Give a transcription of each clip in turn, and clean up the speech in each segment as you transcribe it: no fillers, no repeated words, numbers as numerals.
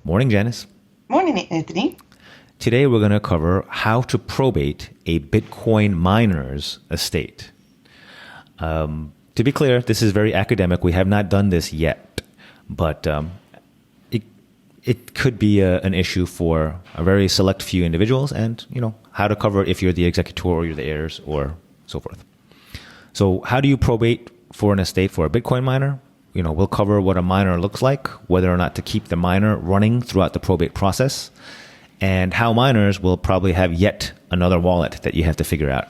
Morning, Janice. Morning, Anthony. Today we're going to cover how to probate a Bitcoin miner's estate. To be clear, this is very academic. We have not done this yet, but it could be an issue for a very select few individuals, and how to cover it if you're the executor or you're the heirs or so forth. So how do you probate for an estate for a Bitcoin miner? We'll cover what a miner looks like, whether or not to keep the miner running throughout the probate process, and how miners will probably have yet another wallet that you have to figure out,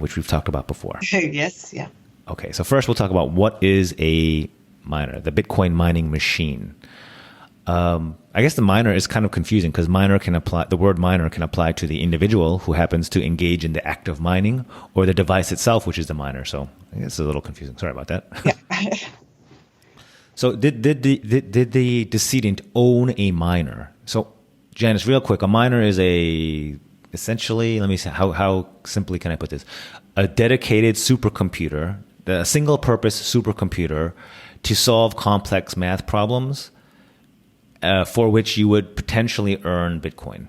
which we've talked about before. Yes, yeah. Okay, so first we'll talk about what is a miner, the Bitcoin mining machine. I guess the miner is kind of confusing because the word miner can apply to the individual who happens to engage in the act of mining, or the device itself, which is the miner. So I guess it's a little confusing. Sorry about that. Yeah. So did the decedent own a miner? So Janice, real quick, a miner is essentially, let me see, how simply can I put this? A dedicated supercomputer, a single purpose supercomputer to solve complex math problems, for which you would potentially earn Bitcoin.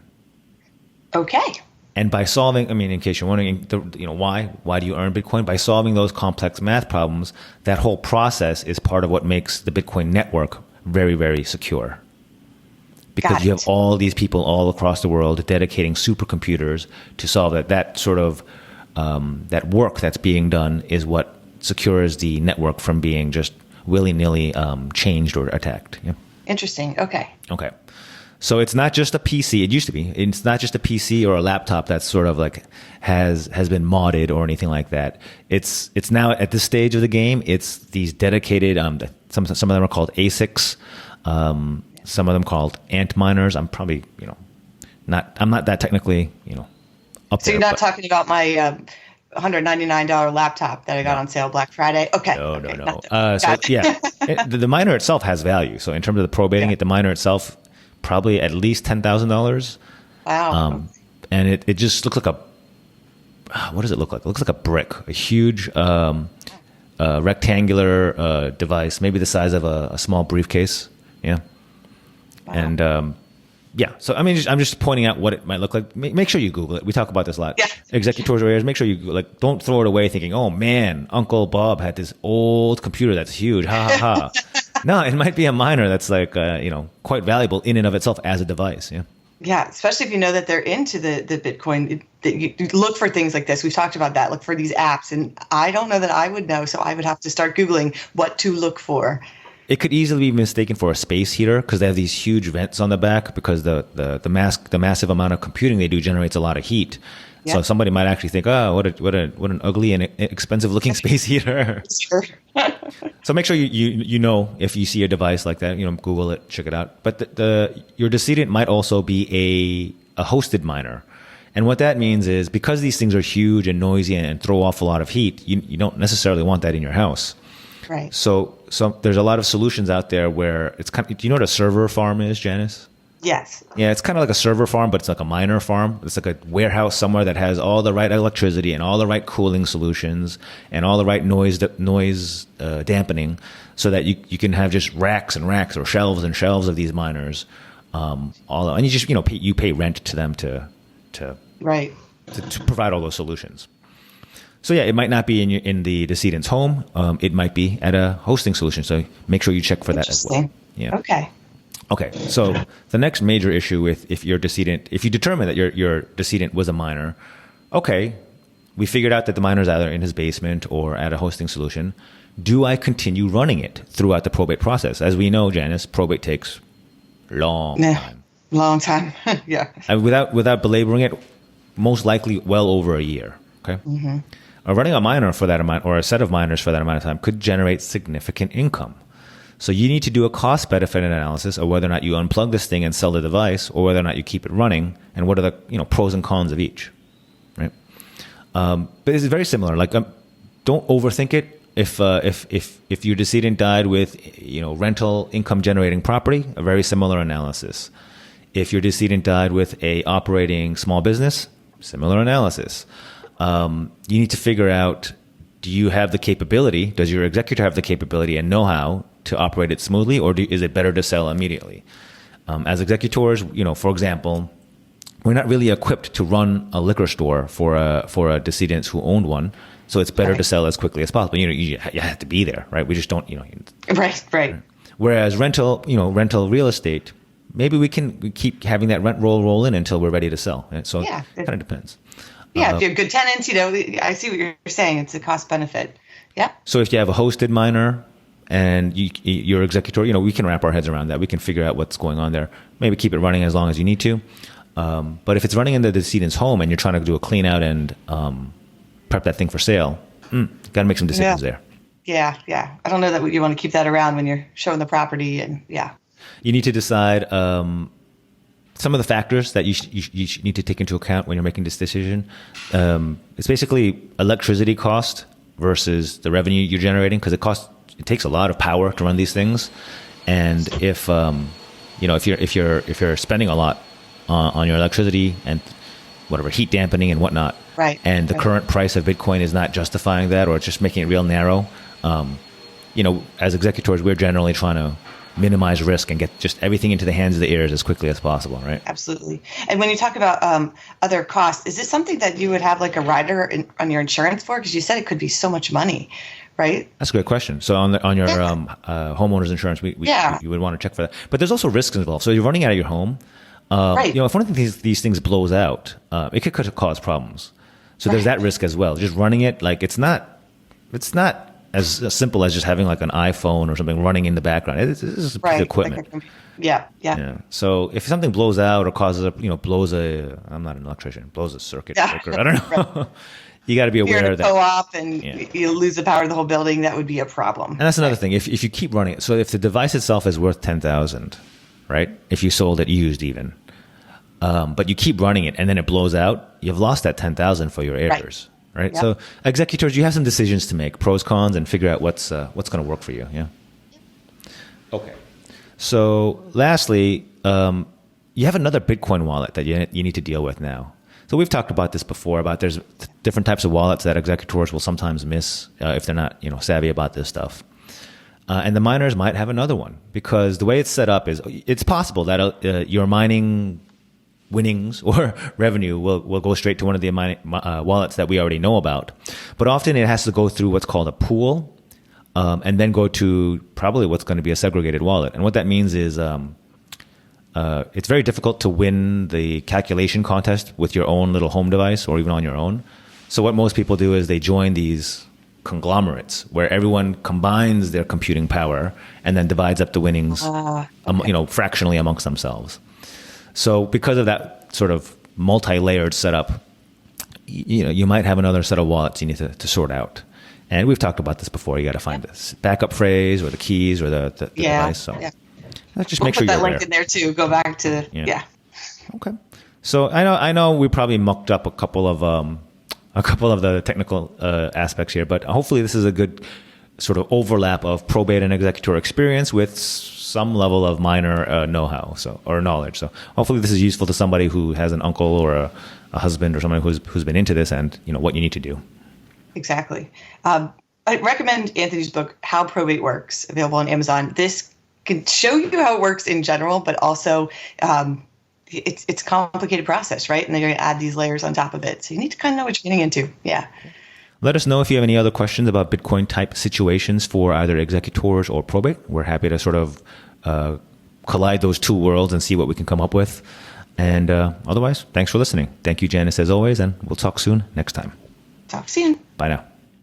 Okay. And by solving, in case you're wondering, why do you earn Bitcoin? By solving those complex math problems, that whole process is part of what makes the Bitcoin network very, very secure. Because you have all these people all across the world dedicating supercomputers to solve that sort of, that work that's being done is what secures the network from being just willy-nilly changed or attacked. Yeah. Interesting. Okay. So it's not just a PC. It used to be. It's not just a PC or a laptop that's sort of like has been modded or anything like that. It's now at this stage of the game. It's these dedicated. Some of them are called ASICs. Some of them called ant miners. I'm probably I'm not that technically up so there. You're not talking about my $199 laptop that I got on sale Black Friday? Okay. No. The miner itself has value. So in terms of the probating it, the miner itself probably at least $10,000. Wow. And it just looks like what does it look like? It looks like a brick, a huge rectangular device, maybe the size of a small briefcase. Yeah. Wow. And so I'm just pointing out what it might look like. Make sure you Google it. We talk about this a lot. Yeah. Executors or heirs, make sure you don't throw it away thinking, oh man, Uncle Bob had this old computer that's huge. Ha ha ha. No, it might be a miner that's quite valuable in and of itself as a device. Yeah. Yeah, especially if you know that they're into the Bitcoin. You look for things like this. We've talked about that. Look for these apps, and I don't know that I would know, so I would have to start Googling what to look for. It could easily be mistaken for a space heater because they have these huge vents on the back because the massive amount of computing they do generates a lot of heat. Yep. So somebody might actually think, oh, what an ugly and expensive looking space heater. Sure. So make sure you know if you see a device like that, Google it, check it out. But your decedent might also be a hosted miner. And what that means is because these things are huge and noisy and throw off a lot of heat, you don't necessarily want that in your house. Right. So there's a lot of solutions out there where it's kind of, do you know what a server farm is, Janice? Yes. Yeah, it's kind of like a server farm, but it's like a miner farm. It's like a warehouse somewhere that has all the right electricity and all the right cooling solutions and all the right noise dampening, so that you can have just racks and racks or shelves and shelves of these miners. And you just you pay rent to them to provide all those solutions. So yeah, it might not be in the decedent's home. It might be at a hosting solution. So make sure you check for that as well. Yeah. Okay. So the next major issue if you determine that your decedent was a miner, okay, we figured out that the miner is either in his basement or at a hosting solution. Do I continue running it throughout the probate process? As we know, Janice, probate takes long time. Long time. Yeah. And without belaboring it, most likely well over a year. Okay. Mm-hmm. Running a miner for that amount, or a set of miners for that amount of time, could generate significant income. So you need to do a cost-benefit analysis of whether or not you unplug this thing and sell the device, or whether or not you keep it running, and what are the pros and cons of each. Right? But it's very similar. Don't overthink it. If your decedent died with rental income generating property, a very similar analysis. If your decedent died with a operating small business, similar analysis. You need to figure out, do you have the capability? Does your executor have the capability and know-how to operate it smoothly, or is it better to sell immediately? As executors, for example, we're not really equipped to run a liquor store for a decedent who owned one. So it's better to sell as quickly as possible. You have to be there, right? We just don't, Right. Whereas rental real estate, maybe we keep having that rent roll in until we're ready to sell. Right? So it kind of depends. Yeah, if you have good tenants, I see what you're saying. It's a cost benefit. Yeah. So if you have a hosted minor and you're executor, we can wrap our heads around that. We can figure out what's going on there. Maybe keep it running as long as you need to. But if it's running in the decedent's home and you're trying to do a clean out and prep that thing for sale, got to make some decisions there. Yeah. I don't know that you want to keep that around when you're showing the property, and you need to decide some of the factors that you need to take into account when you're making this decision. It's basically electricity cost versus the revenue you're generating, because it takes a lot of power to run these things, and if you're spending a lot on your electricity and whatever heat dampening and whatnot, right? And the current price of Bitcoin is not justifying that, or it's just making it real narrow. As executors, we're generally trying to minimize risk and get just everything into the hands of the heirs as quickly as possible, right? Absolutely. And when you talk about other costs, is this something that you would have like a rider on your insurance for? Because you said it could be so much money, right? That's a good question. So on your homeowner's insurance, we you would want to check for that. But there's also risks involved. So you're running out of your home. Right. If one of these things blows out, it could cause problems. So there's that risk as well. Just running it, like it's not as simple as just having like an iPhone or something running in the background. This is equipment. Like yeah. So if something blows out or causes I'm not an electrician, blows a circuit breaker. I don't know. Right. You got to be aware of that. If you're in a co-op and you lose the power of the whole building, that would be a problem. And that's another thing. If you keep running it, so if the device itself is worth $10,000, right? If you sold it used even, but you keep running it and then it blows out, you've lost that $10,000 for your heirs. Right. Yep. So executors, you have some decisions to make, pros, cons, and figure out what's going to work for you. Yeah. Okay. So lastly, you have another Bitcoin wallet that you need to deal with now. So we've talked about this before, about there's different types of wallets that executors will sometimes miss if they're not savvy about this stuff. And the miners might have another one, because the way it's set up is it's possible that your mining winnings or revenue will go straight to one of the wallets that we already know about. But often it has to go through what's called a pool and then go to probably what's going to be a segregated wallet. And what that means is it's very difficult to win the calculation contest with your own little home device or even on your own. So what most people do is they join these conglomerates where everyone combines their computing power and then divides up the winnings fractionally amongst themselves. So because of that sort of multi-layered setup, you might have another set of wallets you need to sort out. And we've talked about this before. You got to find this backup phrase or the keys or the device. So just make sure you're there. We'll put that link in there too. Go back to Okay. So I know we probably mucked up a couple of the technical aspects here, but hopefully this is a good sort of overlap of probate and executor experience with some level of minor know-how or knowledge. So hopefully this is useful to somebody who has an uncle or a husband or somebody who's been into this, and what you need to do. Exactly. I recommend Anthony's book, How Probate Works, available on Amazon. This can show you how it works in general, but also it's a complicated process, right? And then you're going to add these layers on top of it. So you need to kind of know what you're getting into. Yeah. Let us know if you have any other questions about Bitcoin type situations for either executors or probate. We're happy to sort of collide those two worlds and see what we can come up with. And otherwise, thanks for listening. Thank you, Janice, as always, and we'll talk soon next time. Talk soon. Bye now.